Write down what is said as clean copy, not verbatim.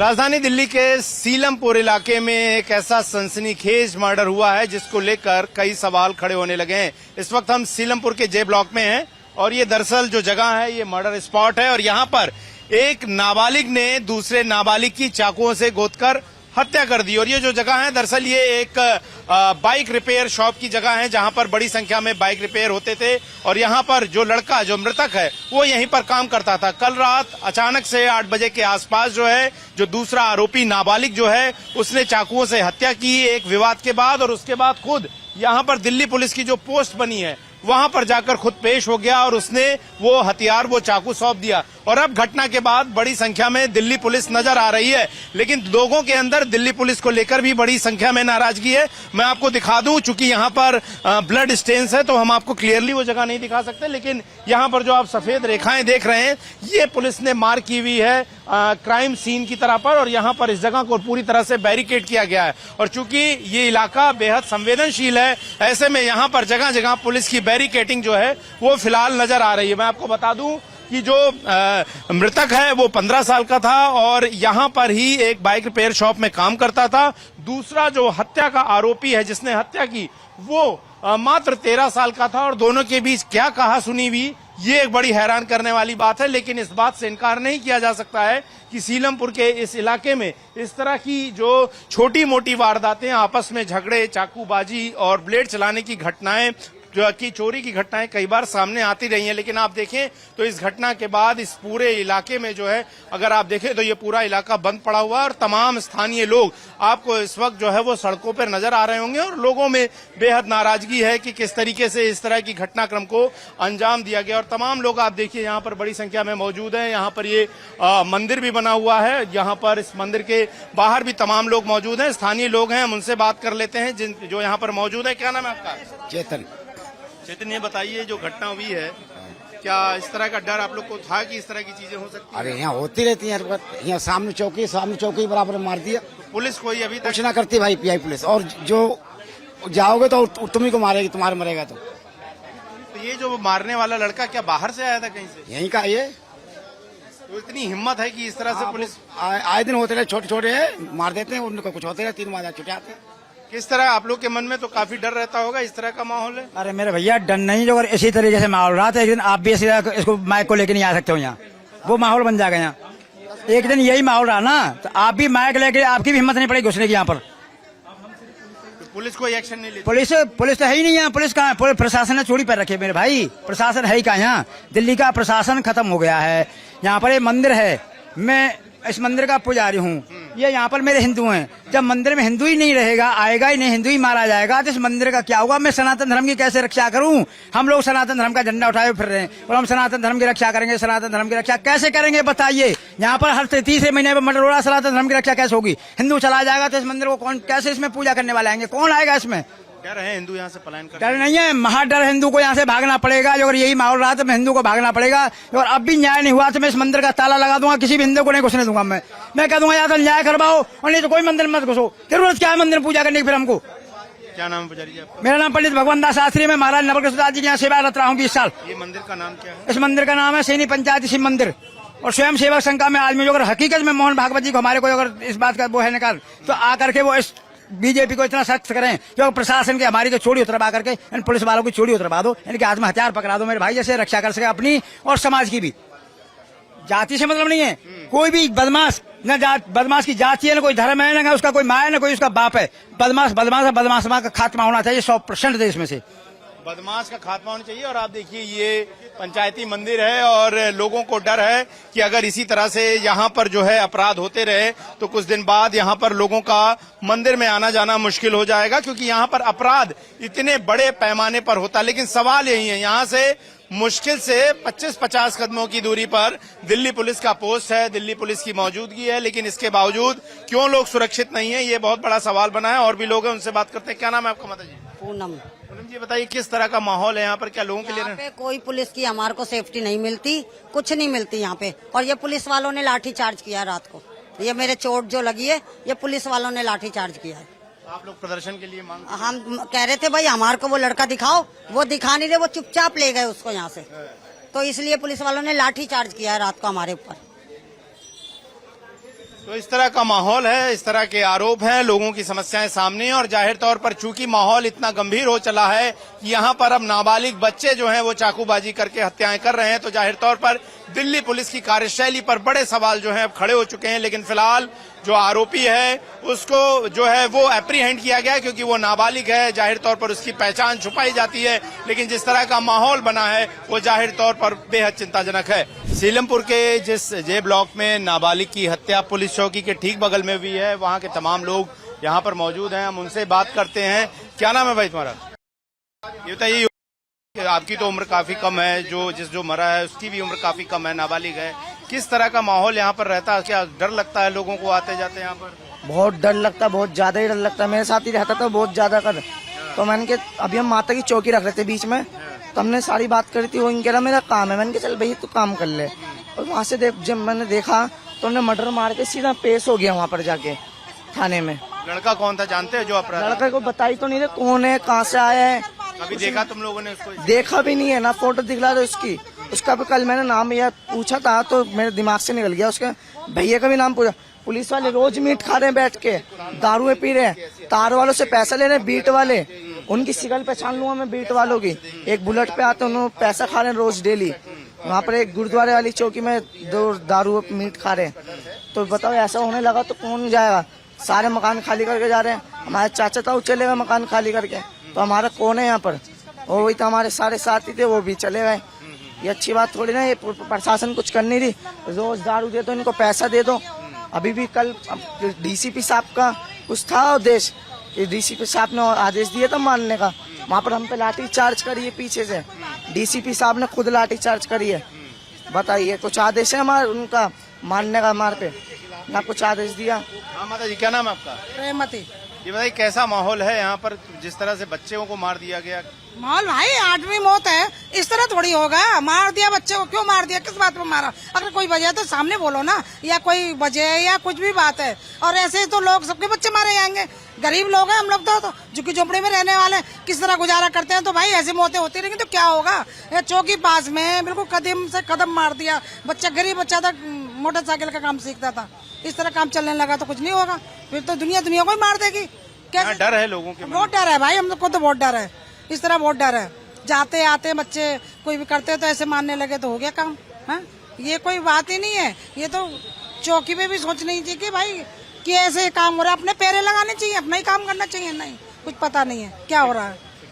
राजधानी दिल्ली के सीलमपुर इलाके में एक ऐसा सनसनीखेज मर्डर हुआ है जिसको लेकर कई सवाल खड़े होने लगे हैं। इस वक्त हम सीलमपुर के जे ब्लॉक में हैं और ये दरअसल जो जगह है ये मर्डर स्पॉट है और यहाँ पर एक नाबालिग ने दूसरे नाबालिग की चाकुओं से गोदकर हत्या कर दी। और ये जो जगह है दरअसल ये एक बाइक रिपेयर शॉप की जगह है जहां पर बड़ी संख्या में बाइक रिपेयर होते थे और यहां पर जो लड़का जो मृतक है वो यहीं पर काम करता था। कल रात अचानक से 8 बजे के आसपास जो है जो दूसरा आरोपी नाबालिग जो है उसने चाकुओं से हत्या की एक विवाद के बाद और उसके बाद खुद यहां पर दिल्ली पुलिस की जो पोस्ट बनी है वहां पर जाकर खुद पेश हो गया और उसने वो हथियार वो चाकू सौंप दिया। और अब घटना के बाद बड़ी संख्या में दिल्ली पुलिस नजर आ रही है, लेकिन लोगों के अंदर दिल्ली पुलिस को लेकर भी बड़ी संख्या में नाराजगी है। मैं आपको दिखा दूं, चूंकि यहाँ पर ब्लड स्टेन्स है तो हम आपको क्लियरली वो जगह नहीं दिखा सकते, लेकिन यहाँ पर जो आप सफेद रेखाएं देख रहे हैं ये पुलिस ने मार्क की हुई है क्राइम सीन की तरह पर और यहाँ पर इस जगह को पूरी तरह से बैरिकेड किया गया है। और चूंकि ये इलाका बेहद संवेदनशील है ऐसे में यहाँ पर जगह जगह पुलिस की बैरिकेडिंग जो है वो फिलहाल नजर आ रही है। मैं आपको बता दूं कि जो मृतक है वो 15 साल का था और यहाँ पर ही एक बाइक रिपेयर शॉप में काम करता था। दूसरा जो हत्या का आरोपी है जिसने हत्या की वो मात्र 13 साल का था और दोनों के बीच क्या कहा सुनी हुई ये एक बड़ी हैरान करने वाली बात है। लेकिन इस बात से इनकार नहीं किया जा सकता है कि सीलमपुर के इस इलाके में इस तरह की जो छोटी मोटी वारदातें आपस में झगड़े चाकूबाजी और ब्लेड चलाने की घटनाएं जो कि चोरी की घटनाएं कई बार सामने आती रही हैं। लेकिन आप देखें तो इस घटना के बाद इस पूरे इलाके में जो है अगर आप देखें तो ये पूरा इलाका बंद पड़ा हुआ है और तमाम स्थानीय लोग आपको इस वक्त जो है वो सड़कों पर नजर आ रहे होंगे और लोगों में बेहद नाराजगी है कि किस तरीके से इस तरह की घटनाक्रम को अंजाम दिया गया। और तमाम लोग आप देखिए यहाँ पर बड़ी संख्या में मौजूद हैं। यहाँ पर ये मंदिर भी बना हुआ है, यहाँ पर इस मंदिर के बाहर भी तमाम लोग मौजूद हैं, स्थानीय लोग हैं, हम उनसे बात कर लेते हैं जो यहाँ पर मौजूद है। क्या नाम है आपका? चेतन। चेतन, ये बताइए जो घटना हुई है क्या इस तरह का डर आप लोग को था कि इस तरह की चीजें हो सकती है? अरे यहाँ होती रहती है, यहाँ सामने चौकी बराबर मार दिया। तो पुलिस कोई अभी तक कुछ ना करती भाई पीआई पुलिस, और जो जाओगे तो तुम्ही को मारेगी, तुम्हारे मरेगा तो ये जो मारने वाला लड़का क्या बाहर से आया था कहीं से? यहीं का ये तो इतनी हिम्मत है कि इस तरह से पुलिस आए दिन होते रहे, छोटे छोटे मार देते हैं, उनको कुछ होते रहे, 3 मार छुटे आते हैं। किस तरह आप लोग के मन में तो काफी डर रहता होगा, इस तरह का माहौल है? अरे मेरे भैया डर नहीं, जो अगर इसी तरीके से माहौल रहा था एक दिन आप भी इसी तरह इसको माइक को लेकर नहीं आ सकते हो, यहाँ वो माहौल बन जाएगा। यहाँ एक दिन यही माहौल रहा ना तो आप भी माइक लेके आपकी भी हिम्मत नहीं पड़ेगी घुसने की यहाँ पर। तो पुलिस कोई एक्शन नहीं लेती? पुलिस तो है ही नहीं यहाँ। पुलिस कहाँ? प्रशासन ने चोरी पर रखे मेरे भाई, प्रशासन है ही कहाँ यहाँ? दिल्ली का प्रशासन खत्म हो गया है। यहाँ पर एक मंदिर है, मैं इस मंदिर का पुजारी हूँ, ये यहाँ पर मेरे हिंदू हैं। जब मंदिर में हिंदू ही नहीं रहेगा, आएगा ही नहीं, हिंदू ही मारा जाएगा तो इस मंदिर का क्या होगा? मैं सनातन धर्म की कैसे रक्षा करूँ? हम लोग सनातन धर्म का झंडा उठाए फिर रहे हैं और हम सनातन धर्म की रक्षा करेंगे। सनातन धर्म की रक्षा कैसे करेंगे बताइए? यहाँ पर हर 3 महीने में मर्डर हो रहा, सनातन धर्म की रक्षा कैसे होगी? हिंदू चला जाएगा तो इस मंदिर को कौन कैसे इसमें पूजा करने वाले आएंगे? कौन आएगा इसमें? डर है हिंदू यहाँ से पलायन कर? डर नहीं है, महाडर हिंदू को यहाँ से भागना पड़ेगा। अगर यही माहौल रहा तो मैं हिंदू को भागना पड़ेगा और अब भी न्याय नहीं हुआ तो मैं इस मंदिर का ताला लगा दूंगा, किसी भी हिंदू को नहीं घुसने दूंगा। मैं कह दूंगा या तो न्याय करवाओ और नहीं तो कोई मंदिर मत घुसो। जरूरत क्या है मंदिर पूजा करने की फिर हमको? क्या नाम है पुजारी जी आपका? मेरा नाम पंडित भगवान दास शास्त्री, मैं महाराज नवकृष्णदास जी के यहाँ सेवारत रहा हूँ 20 साल। ये मंदिर का नाम क्या है? इस मंदिर का नाम है सैनी पंचायत शिव मंदिर और स्वयं सेवक संघ का मैं आदमी। जो अगर हकीकत में मोहन भागवत जी को हमारे को अगर इस बात का वो है निकाल तो आकर के वो इस बीजेपी को इतना सख्त करें जो प्रशासन के हमारी जो चोरी उतरवा करके इन पुलिस वालों की चोरी उतरवा दो, इनके हाथ में हथियार पकड़ा दो मेरे भाई, जैसे रक्षा कर सके अपनी और समाज की भी। जाति से मतलब नहीं है, कोई भी बदमाश न जात, बदमाश की जाति है न कोई धर्म है, न उसका कोई माँ है, न कोई उसका बाप है। बदमाश का खात्मा होना चाहिए 100% देश में से। बदमाश का खात्मा होना चाहिए। और आप देखिए ये पंचायती मंदिर है और लोगों को डर है कि अगर इसी तरह से यहाँ पर जो है अपराध होते रहे तो कुछ दिन बाद यहाँ पर लोगों का मंदिर में आना जाना मुश्किल हो जाएगा, क्योंकि यहाँ पर अपराध इतने बड़े पैमाने पर होता है। लेकिन सवाल यही है, यहाँ से मुश्किल से 25-50 कदमों की दूरी पर दिल्ली पुलिस का पोस्ट है, दिल्ली पुलिस की मौजूदगी है, लेकिन इसके बावजूद क्यों लोग सुरक्षित नहीं है, ये बहुत बड़ा सवाल बना है। और भी लोग हैं, उनसे बात करते हैं। क्या नाम है आपका माता जी? पूनम। पूनम जी बताइए किस तरह का माहौल है यहाँ पर? क्या लोगों के लिए यहाँ पे कोई पुलिस की हमारे को सेफ्टी नहीं मिलती, कुछ नहीं मिलती यहाँ पे। और ये पुलिस वालों ने लाठी चार्ज किया रात को, ये मेरे चोट जो लगी है ये पुलिस वालों ने लाठी चार्ज किया है। आप लोग प्रदर्शन के लिए मांग? हम कह रहे थे भाई हमारे को वो लड़का दिखाओ, वो दिखा नहीं रहे, वो चुपचाप ले गए उसको यहाँ से, तो इसलिए पुलिस वालों ने लाठी चार्ज किया है रात को हमारे ऊपर। तो इस तरह का माहौल है, इस तरह के आरोप हैं, लोगों की समस्याएं सामने हैं और जाहिर तौर पर चूंकि माहौल इतना गंभीर हो चला है कि यहाँ पर अब नाबालिग बच्चे जो हैं वो चाकूबाजी करके हत्याएं कर रहे हैं, तो जाहिर तौर पर दिल्ली पुलिस की कार्यशैली पर बड़े सवाल जो हैं अब खड़े हो चुके हैं। लेकिन फिलहाल जो आरोपी है उसको जो है वो एप्रीहेंड किया गया क्योंकि वो नाबालिग है, जाहिर तौर पर उसकी पहचान छुपाई जाती है। लेकिन जिस तरह का माहौल बना है वो जाहिर तौर पर बेहद चिंताजनक है। सीलमपुर के जिस जे ब्लॉक में नाबालिग की हत्या पुलिस चौकी के ठीक बगल में हुई है, वहाँ के तमाम लोग यहाँ पर मौजूद हैं, हम उनसे बात करते हैं। क्या नाम है भाई तुम्हारा? ये बताइए, आपकी तो उम्र काफी कम है, जो मरा है उसकी भी उम्र काफी कम है, नाबालिग है। किस तरह का माहौल यहाँ पर रहता है? क्या डर लगता है लोगों को आते जाते यहाँ पर? बहुत डर लगता है, बहुत ज्यादा ही डर लगता है। मेरे साथ ही रहता था बहुत ज्यादा कर। तो मैंने के अभी हम माता की चौकी रख रहे थे बीच में, तो हमने सारी बात करी थी। वो कह रहा मेरा काम है। मैंने कहा चल भाई तू काम कर ले। और वहाँ से जब मैंने देखा तो हमने मर्डर मार के सीधा पेश हो गया वहाँ पर जाके थाने में। लड़का कौन था जानते हो जो अपराध? लड़के को बताई तो नहीं रहे कौन है, कहाँ से आया है। कभी देखा तुम लोगों ने उसको? देखा भी नहीं है, ना फोटो दिखला रहे उसकी। उसका भी कल मैंने नाम यह पूछा था तो मेरे दिमाग से निकल गया। उसके भैया का भी नाम पूछा। पुलिस वाले रोज मीट खा रहे हैं बैठ के, दारू पी रहे हैं, तार वालों से पैसा ले रहे हैं, बीट वाले। उनकी शिकल पहचान लूंगा मैं बीट वालों की। एक बुलेट पे आते उन्होंने पैसा खा रहे हैं रोज डेली। वहाँ पर एक गुरुद्वारे वाली चौकी में दो दारू मीट खा रहे हैं। तो बताओ ऐसा होने लगा तो कौन जाएगा? सारे मकान खाली करके जा रहे हैं। हमारे चाचा था वो चले गए मकान खाली करके, तो हमारा कौन है यहाँ पर? और वही तो हमारे सारे साथी थे वो भी चले गए। ये अच्छी बात थोड़ी ना, ये प्रशासन कुछ कर नहीं रही। रोज दारू दे दो इनको, पैसा दे दो। अभी भी कल डीसीपी साहब का कुछ था उद्देश्य कि डीसीपी साहब ने आदेश दिया था मारने का, वहाँ पर हम पे लाठी चार्ज करी है पीछे से। डीसीपी साहब ने खुद लाठी चार्ज करी है। बताइए कुछ आदेश है हमारा उनका मारने का? हमारे पे ना कुछ आदेश दिया। हाँ माता जी, क्या नाम है आपका? प्रेमती। ये बताइए कैसा माहौल है यहाँ पर जिस तरह से बच्चों को मार दिया गया? माहौल भाई 8वीं मौत है, इस तरह थोड़ी होगा। मार दिया बच्चे को, क्यों मार दिया, किस बात पे मारा? अगर कोई वजह है तो सामने बोलो ना, या कोई वजह है या कुछ भी बात है। और ऐसे तो लोग सबके बच्चे मारे जाएंगे। गरीब लोग हैं हम लोग तो झुग्गी झोपड़ी में रहने वाले, किस तरह गुजारा करते हैं। तो भाई ऐसी मौतें होती रहेंगी तो क्या होगा? ये चौकी पास में बिल्कुल कदम से कदम मार दिया। बच्चा गरीब बच्चा था, मोटरसाइकिल का काम सीखता था, इस तरह काम चलने लगा तो कुछ नहीं होगा। फिर तो दुनिया को ही मार देगी। क्या डर है लोगों के? बहुत डर है भाई, हम लोग को तो बहुत डर है। इस तरह बहुत डर है। जाते आते बच्चे कोई भी करते तो ऐसे मारने लगे तो हो गया काम। हाँ, ये कोई बात ही नहीं है। ये तो चौकी पे भी सोचनी चाहिए कि भाई कि ऐसे काम हो रहा है, अपने पैरे लगाने चाहिए, अपना ही काम करना चाहिए। नहीं, कुछ पता नहीं है क्या हो रहा है।